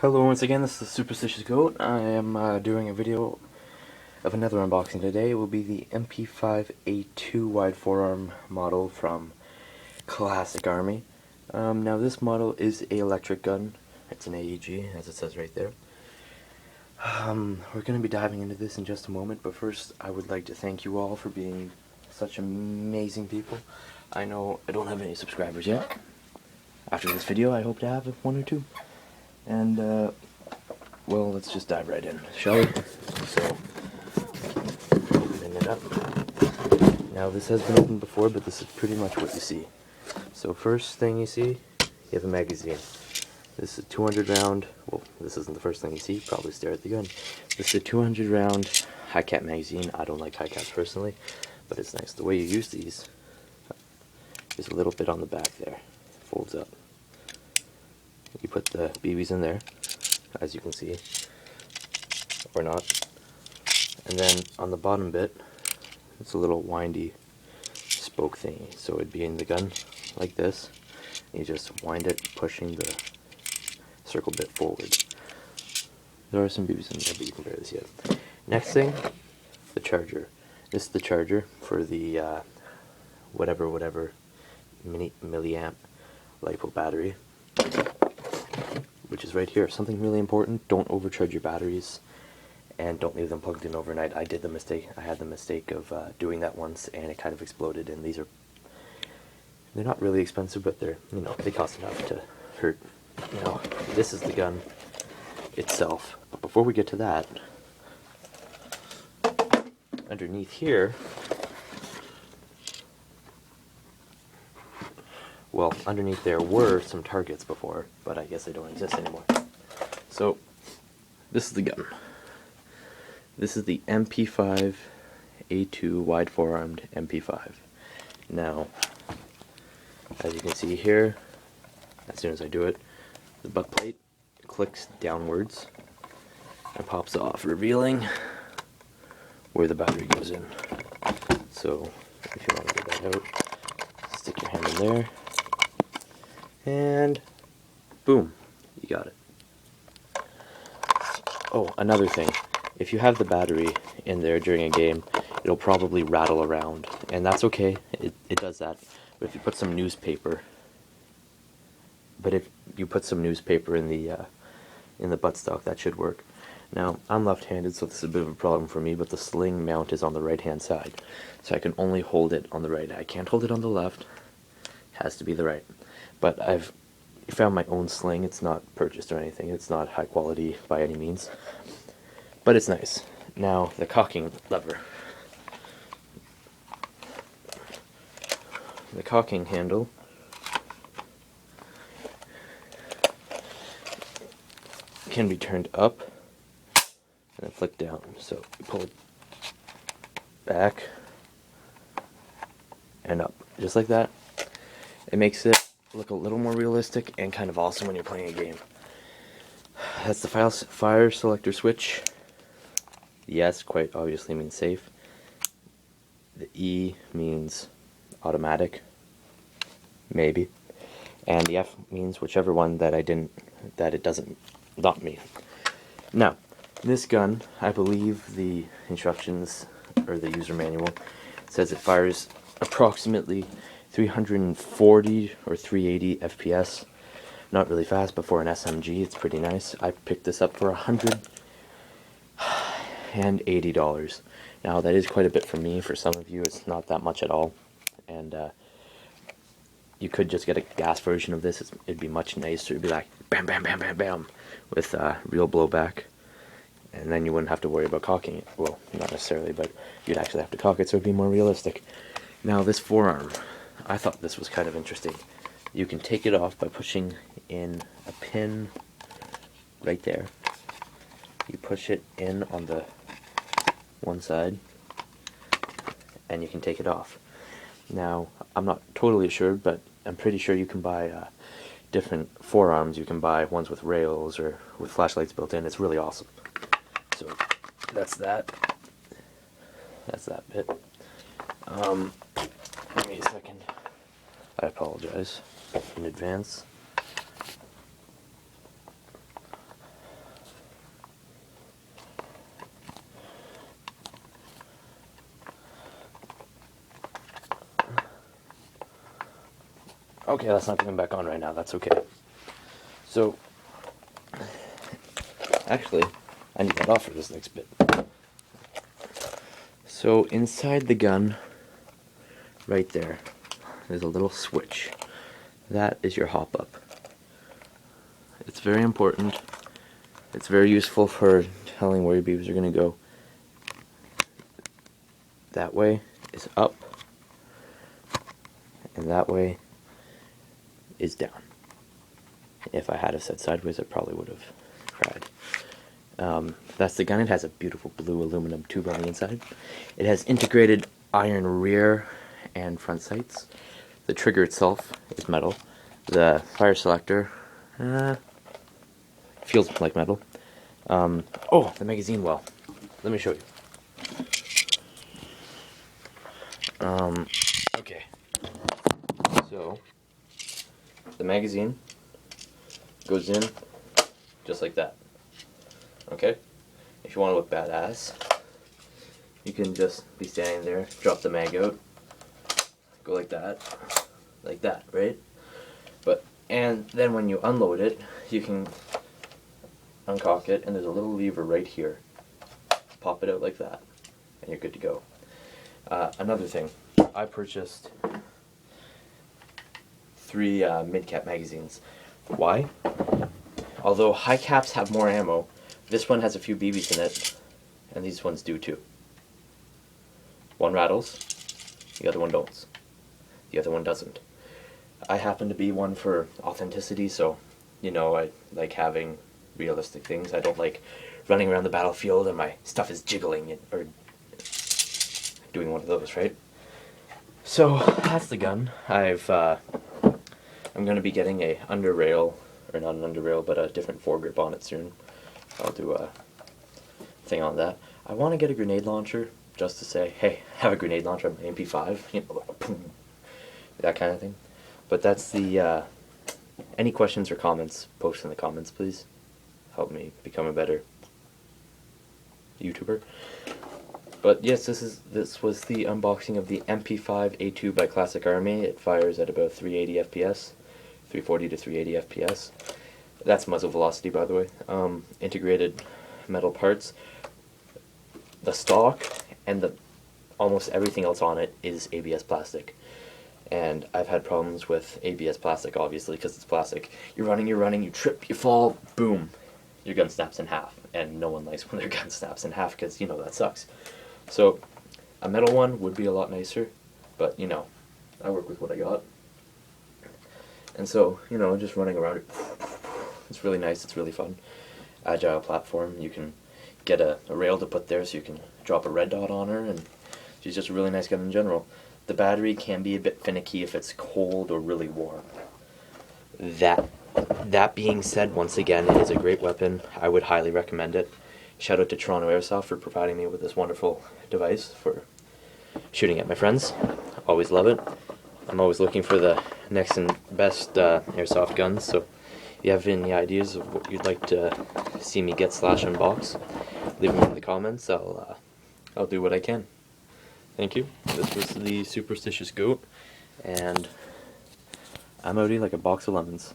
Hello once again, this is the Superstitious Goat. I am doing a video of another unboxing today. It will be the Mp5 A2 wide forearm model from Classic Army. Now this model is a electric gun. It's an AEG, as it says right there. We're going to be diving into this in just a moment, but first I would like to thank you all for being such amazing people. I know I don't have any subscribers yet. After this video I hope to have one or two. And, well, let's just dive right in, shall we? So, opening it up. Now, this has been opened before, but this is pretty much what you see. So, first thing you see, you have a magazine. This is a 200 round, well, this isn't the first thing you see, probably stare at the gun. This is a 200 round high cap magazine. I don't like high caps personally, but it's nice. The way you use these is a little bit on the back there. It folds up. You put the BBs in there, as you can see, or not, and then on the bottom bit, it's a little windy spoke thingy, so it'd be in the gun like this. You just wind it, pushing the circle bit forward. There are some BBs in there, but you can barely see it. Next thing, the charger. This is the charger for the whatever milliamp LiPo battery, which is right here. Something really important: don't overcharge your batteries and don't leave them plugged in overnight. I had the mistake of doing that once, and it kind of exploded. And they're not really expensive, but they cost enough to hurt. Now, this is the gun itself. But before we get to that, underneath here, well, underneath there were some targets before, but I guess they don't exist anymore. So, this is the gun. This is the Mp5 A2 wide forearmed Mp5. Now, as you can see here, as soon as I do it, the butt plate clicks downwards and pops off, revealing where the battery goes in. So, if you want to get that out, stick your hand in there, and boom, you got it. Oh, another thing, if you have the battery in there during a game, it'll probably rattle around, and that's okay, it does that. But if you put some newspaper, in the buttstock, that should work. Now, I'm left-handed, so this is a bit of a problem for me, but the sling mount is on the right-hand side, so I can only hold it on the right. I can't hold it on the left, it has to be the right. But I've found my own sling. It's not purchased or anything, it's not high quality by any means, but it's nice. Now, the cocking lever. The cocking handle can be turned up and then flicked down. So you pull it back and up, just like that. It makes it look a little more realistic and kind of awesome when you're playing a game. That's the fire selector switch. The S quite obviously means safe. The E means automatic, maybe, and the F means whichever one that it doesn't not mean. Now, this gun, I believe the instructions or the user manual says it fires approximately 340 or 380 FPS. Not really fast, but for an SMG it's pretty nice. I picked this up for $180. Now, that is quite a bit for me. For some of you it's not that much at all, and you could just get a gas version of this. It'd be much nicer. It'd be like bam bam bam bam bam with real blowback, and then you wouldn't have to worry about cocking it. Well, not necessarily, but you'd actually have to cock it, so it'd be more realistic. Now, this forearm, I thought this was kind of interesting. You can take it off by pushing in a pin right there. You push it in on the one side, and you can take it off. Now, I'm not totally sure, but I'm pretty sure you can buy different forearms. You can buy ones with rails or with flashlights built in. It's really awesome. So, that's that. That's that bit. Give me a second. I apologize in advance. Okay, that's not coming back on right now. That's okay. So, actually, I need that off for this next bit. So, inside the gun, right there, there's a little switch. That is your hop-up. It's very important. It's very useful for telling where your beavers are going to go. That way is up, and that way is down. If I had it set sideways, I probably would have cried. That's the gun. It has a beautiful blue aluminum tube on the inside. It has integrated iron rear and front sights. The trigger itself is metal. The fire selector feels like metal. Oh, the magazine well. Let me show you. Okay. So, the magazine goes in just like that. Okay? If you want to look badass, you can just be standing there, drop the mag out, go like that, right? And then when you unload it, you can uncock it, and there's a little lever right here. Pop it out like that, and you're good to go. Another thing, I purchased 3 mid-cap magazines. Why? Although high caps have more ammo, this one has a few BBs in it, and these ones do too. One rattles, the other one don't. The other one doesn't. I happen to be one for authenticity, so, you know, I like having realistic things. I don't like running around the battlefield and my stuff is jiggling or doing one of those, right? So, that's the gun. I'm going to be getting a under rail, or not an under rail, but a different foregrip on it soon. I'll do a thing on that. I want to get a grenade launcher, just to say, hey, have a grenade launcher on my Mp5, you know, boom, that kind of thing. But that's the, any questions or comments, post in the comments, please. Help me become a better YouTuber. But yes, this was the unboxing of the Mp5A2 by Classic Army. It fires at about 380 FPS, 340 to 380 FPS. That's muzzle velocity, by the way. Integrated metal parts. The stock and almost everything else on it is ABS plastic. And I've had problems with ABS plastic, obviously, because it's plastic. You're running, you trip, you fall, boom, your gun snaps in half. And no one likes when their gun snaps in half, because, you know, that sucks. So, a metal one would be a lot nicer, but, you know, I work with what I got. And so, you know, just running around it, it's really nice, it's really fun. Agile platform, you can get a rail to put there so you can drop a red dot on her, and she's just a really nice gun in general. The battery can be a bit finicky if it's cold or really warm. That being said, once again, it is a great weapon. I would highly recommend it. Shout out to Toronto Airsoft for providing me with this wonderful device for shooting at my friends. Always love it. I'm always looking for the next and best airsoft guns, so if you have any ideas of what you'd like to see me get / unbox, leave them in the comments. I'll do what I can. Thank you. This was the Superstitious Goat, and I'm outie like a box of lemons.